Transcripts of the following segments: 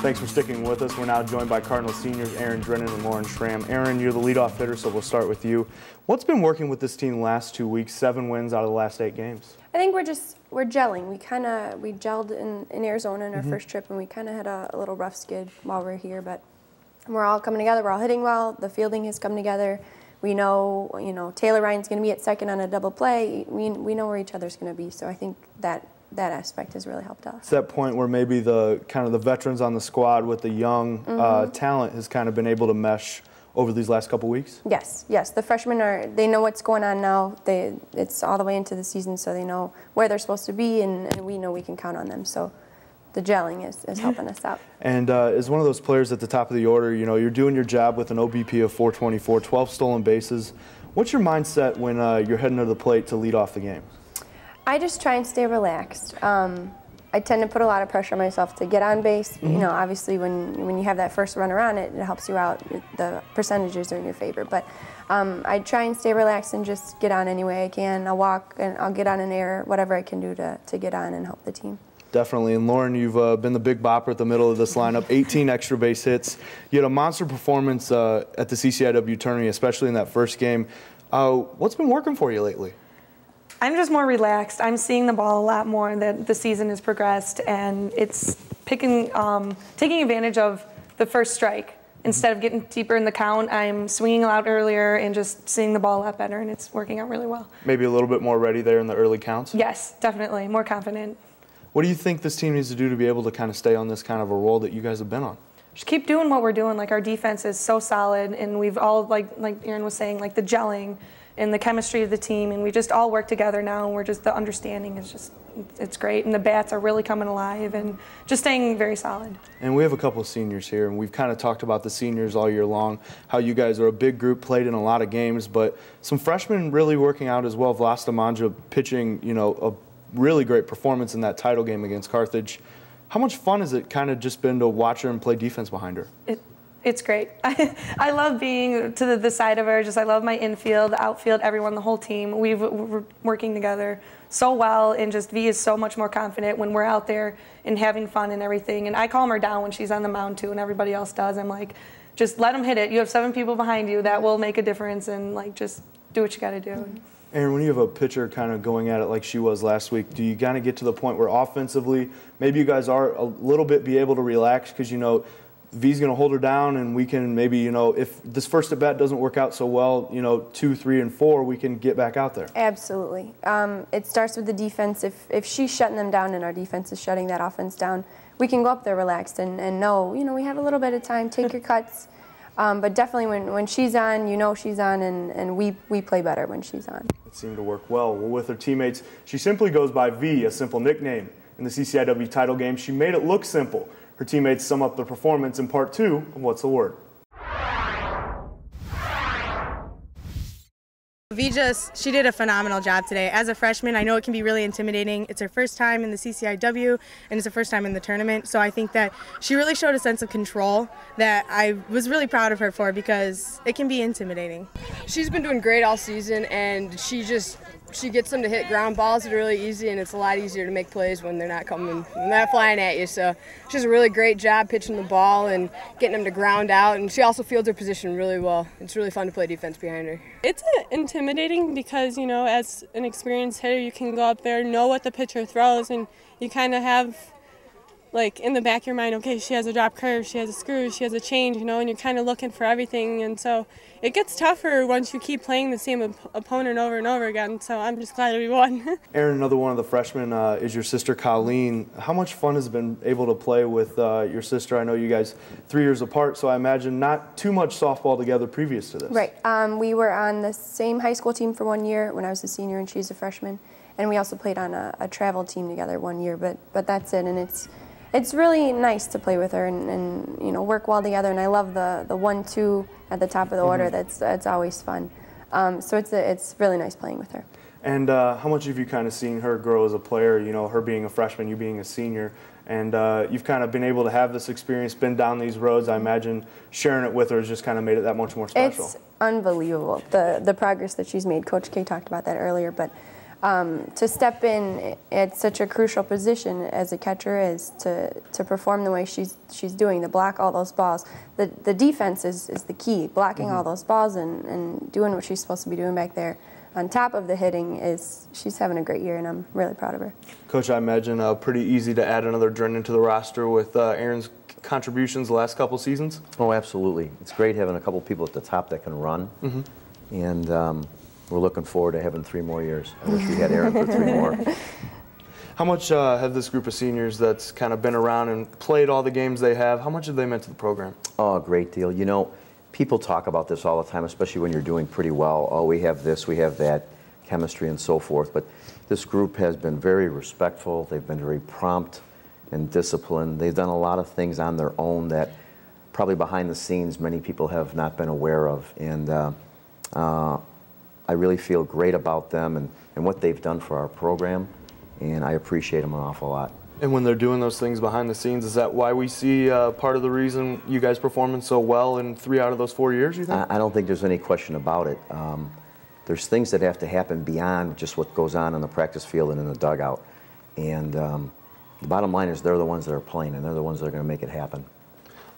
Thanks for sticking with us. We're now joined by Cardinal seniors Erin, Drennan, and Schramm. Erin, you're the leadoff hitter, so we'll start with you. What's been working with this team the last 2 weeks? 7 wins out of the last 8 games. I think we're gelling. We gelled in Arizona in our first trip, and we kind of had a little rough skid while we are here, but we're all coming together. We're all hitting well. The fielding has come together. We know, Taylor Ryan's going to be at second on a double play. We know where each other's going to be, so I think that aspect has really helped us. It's that point where maybe the veterans on the squad with the young talent has kind of been able to mesh over these last couple weeks? Yes. The freshmen they know what's going on now. It's all the way into the season, so they know where they're supposed to be, and we know we can count on them. So the gelling is helping us out. And as one of those players at the top of the order, you're doing your job with an OBP of 424, 12 stolen bases. What's your mindset when you're heading to the plate to lead off the game? I just try and stay relaxed. I tend to put a lot of pressure on myself to get on base. Obviously when you have that first run around, it helps you out. The percentages are in your favor. But I try and stay relaxed and just get on any way I can. I'll walk and I'll get on an error, whatever I can do to get on and help the team. Definitely. And Lauren, you've been the big bopper at the middle of this lineup, 18 extra base hits. You had a monster performance at the CCIW tournament, especially in that first game. What's been working for you lately? I'm just more relaxed. I'm seeing the ball a lot more that the season has progressed, and it's taking advantage of the first strike. Instead of getting deeper in the count, I'm swinging a lot earlier and just seeing the ball a lot better, and it's working out really well. Maybe a little bit more ready there in the early counts? Yes, definitely. More confident. What do you think this team needs to do to be able to kind of stay on this kind of a roll that you guys have been on? Just keep doing what we're doing. Like, our defense is so solid, and we've all, like Erin was saying, like the gelling and the chemistry of the team, and we just all work together now, and the understanding is just, it's great, and the bats are really coming alive and just staying very solid. And we have a couple of seniors here, and we've kind of talked about the seniors all year long, how you guys are a big group, played in a lot of games, but some freshmen really working out as well. Vlasta Manja pitching, a really great performance in that title game against Carthage. How much fun has it kind of just been to watch her and play defense behind her? It's great. I love being to the side of her. I love my infield, the outfield, everyone, the whole team. We're working together so well, and V is so much more confident when we're out there and having fun and everything. And I calm her down when she's on the mound too, and everybody else does. I'm like, just let them hit it. You have 7 people behind you. That will make a difference, and just do what you got to do. Erin, when you have a pitcher kind of going at it like she was last week, do you kind of get to the point where offensively maybe you guys are a little bit be able to relax because V's going to hold her down, and we can maybe, if this first at bat doesn't work out so well, 2, 3, and 4, we can get back out there? Absolutely. It starts with the defense. If she's shutting them down and our defense is shutting that offense down, we can go up there relaxed and know, we have a little bit of time, take your cuts. But definitely when she's on, she's on, and we play better when she's on. It seemed to work well. With her teammates, she simply goes by V, a simple nickname. In the CCIW title game, she made it look simple. Her teammates sum up the performance in part 2 of What's the Word. She did a phenomenal job today. As a freshman, I know it can be really intimidating. It's her first time in the CCIW, and it's her first time in the tournament. So I think that she really showed a sense of control that I was really proud of her for, because it can be intimidating. She's been doing great all season, and she gets them to hit ground balls that are really easy, and it's a lot easier to make plays when they're not flying at you. So she does a really great job pitching the ball and getting them to ground out, and she also fields her position really well. It's really fun to play defense behind her. It's intimidating because, as an experienced hitter, you can go up there, know what the pitcher throws, and you kind of have, in the back of your mind, okay, she has a drop curve, she has a screw, she has a change, and you're kind of looking for everything. And so it gets tougher once you keep playing the same opponent over and over again. So I'm just glad we won. Erin, another one of the freshmen is your sister, Colleen. How much fun has it been able to play with your sister? I know you guys 3 years apart, so I imagine not too much softball together previous to this. Right. We were on the same high school team for 1 year when I was a senior and she's a freshman. And we also played on a travel team together 1 year, but that's it. And it's really nice to play with her and work well together. And I love the 1-2 at the top of the order. That's always fun. So it's really nice playing with her. And how much have you kind of seen her grow as a player? Her being a freshman, you being a senior, and you've kind of been able to have this experience, been down these roads. I imagine sharing it with her has just kind of made it that much more special. It's unbelievable, the progress that she's made. Coach K talked about that earlier, but to step in at such a crucial position as a catcher is to perform the way she's doing, to block all those balls. The defense is the key, blocking all those balls and doing what she's supposed to be doing back there. On top of the hitting, she's having a great year, and I'm really proud of her. Coach, I imagine pretty easy to add another Drennan to the roster with Erin's contributions the last couple seasons? Oh, absolutely. It's great having a couple people at the top that can run, and we're looking forward to having 3 more years. I wish we had Erin for 3 more. How much have this group of seniors that's kind of been around and played all the games they have, how much have they meant to the program? Oh, a great deal. You know, people talk about this all the time, especially when you're doing pretty well. Oh, we have this, we have that, chemistry and so forth. But this group has been very respectful. They've been very prompt and disciplined. They've done a lot of things on their own that probably behind the scenes many people have not been aware of. And I really feel great about them and what they've done for our program. And I appreciate them an awful lot. And when they're doing those things behind the scenes, is that why we see part of the reason you guys performing so well in 3 out of those 4 years, you think? I don't think there's any question about it. There's things that have to happen beyond just what goes on the practice field and in the dugout. And the bottom line is they're the ones that are playing, and they're the ones that are going to make it happen.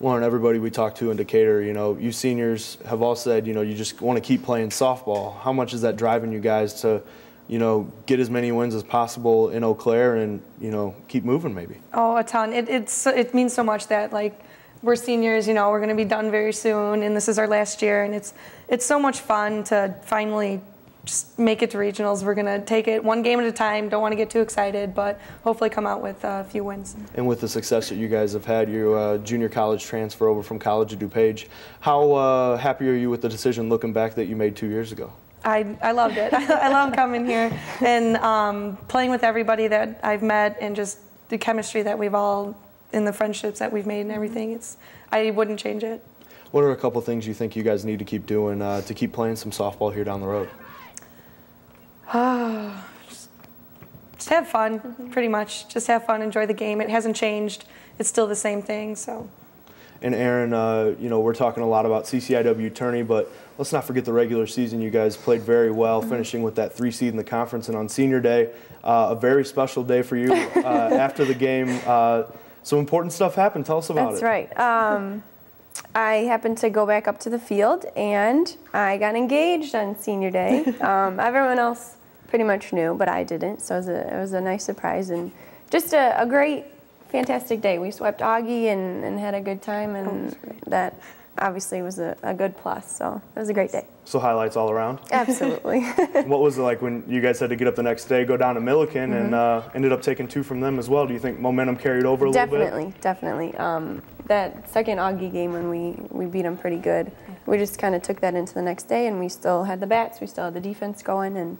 Lauren, everybody we talked to in Decatur, you know, you seniors have all said, you know, you just want to keep playing softball. How much is that driving you guys to, you know, get as many wins as possible in Eau Claire and, you know, keep moving maybe? Oh, a ton. It means so much that, like, we're seniors, you know, we're going to be done very soon, and this is our last year, and it's so much fun to finally just make it to regionals. We're going to take it one game at a time, don't want to get too excited, but hopefully come out with a few wins. And with the success that you guys have had, your junior college transfer over from college at DuPage, how happy are you with the decision looking back that you made 2 years ago? I loved it. I love coming here and playing with everybody that I've met, and just the chemistry that we've all, and the friendships that we've made and everything. I wouldn't change it. What are a couple things you think you guys need to keep doing to keep playing some softball here down the road? Just have fun, pretty much. Just have fun, enjoy the game. It hasn't changed. It's still the same thing, so. And Erin, you know, we're talking a lot about CCIW tourney, but let's not forget the regular season. You guys played very well, finishing with that 3 seed in the conference. And on senior day, a very special day for you. After the game, some important stuff happened. Tell us about it. That's right. I happened to go back up to the field, and I got engaged on senior day. Everyone else pretty much knew, but I didn't, so it was a nice surprise and just a great, fantastic day. We swept Augie and had a good time, and that obviously was a good plus, so it was a great day. So highlights all around? Absolutely. What was it like when you guys had to get up the next day, go down to Milliken, and ended up taking 2 from them as well? Do you think momentum carried over a little bit? Definitely. That second Augie game when we beat them pretty good, we just kind of took that into the next day, and we still had the bats, we still had the defense going, and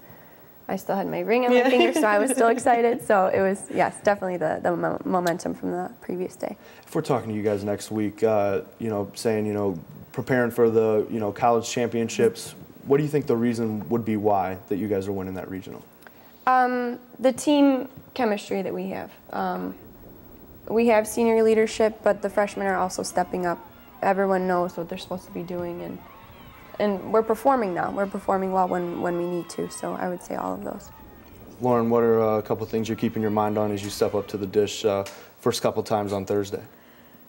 I still had my ring on my finger, so I was still excited. So it was, yes, definitely the momentum from the previous day. If we're talking to you guys next week, you know, saying, you know, preparing for the, you know, college championships, what do you think the reason would be why that you guys are winning that regional? The team chemistry that we have. We have senior leadership, but the freshmen are also stepping up. Everyone knows what they're supposed to be doing, and we're performing now. We're performing well when we need to, so I would say all of those. Lauren, what are a couple things you're keeping your mind on as you step up to the dish first couple times on Thursday?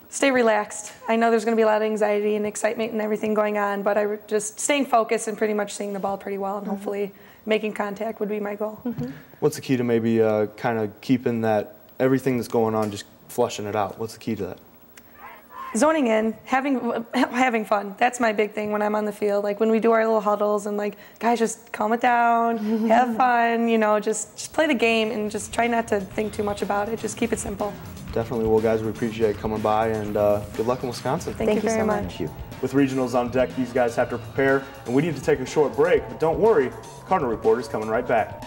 Stay relaxed. I know there's going to be a lot of anxiety and excitement and everything going on, but I just staying focused and pretty much seeing the ball pretty well, and hopefully making contact would be my goal. What's the key to maybe kind of keeping that, everything that's going on, just flushing it out? What's the key to that? Zoning in, having fun. That's my big thing when I'm on the field. Like when we do our little huddles and like, guys, just calm it down, have fun, you know, just play the game and just try not to think too much about it. Just keep it simple. Definitely. Well, guys, we appreciate coming by, and good luck in Wisconsin. Thank you very much. Thank you. With regionals on deck, these guys have to prepare, and we need to take a short break. But don't worry, Cardinal Report is coming right back.